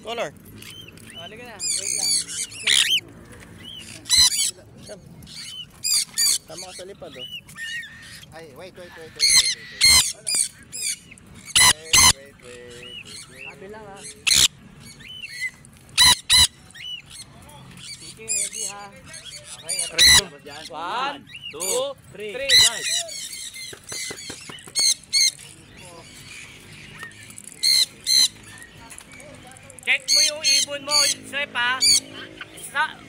Color. Halika na, wait lang. Tama ka sa lipad oh. Ay, wait. Wait. Sabi lang ha. Sige, ready ha. Okay, One, two, three. Check mo yung ibon mo, Chef ha.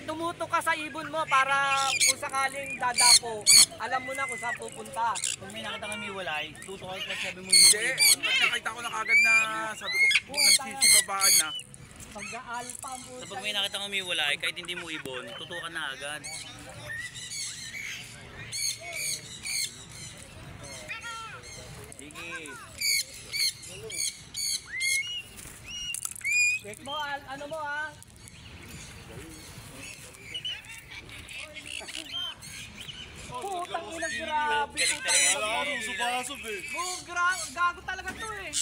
Tumutok ka sa ibon mo para kung sakaling dadako, alam mo na kung saan pupunta. Pag may nakita kami walay, tutukan ka sabi mo Hindi, nakita ko na kagad na sabi ko, nagsisibabaan na. Pag-aalpa mo. So pag may nakita kami walay, kahit hindi mo ibon, tutukan na agad. Sige. Check mo, ano mo ha. Putang ina, grabe. Putang ina. Subasog eh. Gago talaga to eh.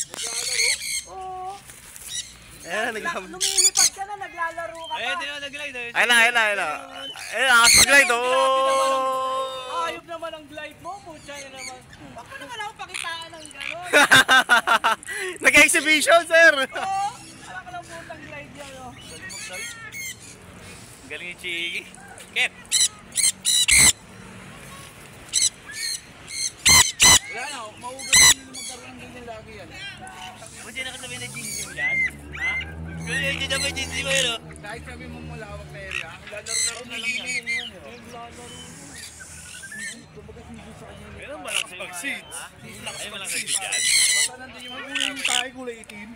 Oo. Ayan, Lumilipad ka na, naglalaro ka pa. Di na nag-glide eh. Ayun na. Ayun, akas mag-glide oh. Ayop naman ang glide mo, putya na naman. Baka naman ako pakitaan ng gano'n. Nag-exhibition, sir. Oo. Wala ka lang putang glide yan oh. Galing ni Chiki. Kep! Wala na, maugat na nila magkaroon ng ganyan lagi yan. Ba't dyan nakasabi na GC mo yan? Ha? Kasi hindi na ba GC mo yun oh? Kahit sabi mong malawak na area, lalaro-laro na lang yan. Meron malaki sa mga Seats. Ay, malaki sa dyan. Basta nandun yung tayo kulay itim.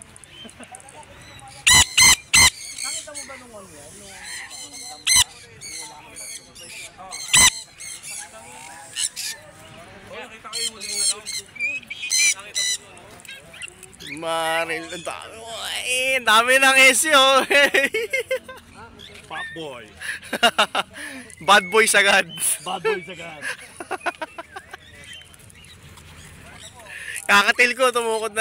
Nakita mo ba nung ano yan? Nakita ko yung huling ano. Maril, ang dami. Ay, ang dami ng SEO. Pop boy. Bad boy sagad. Bad boy sa gan. Kakatil ko, tumukod na.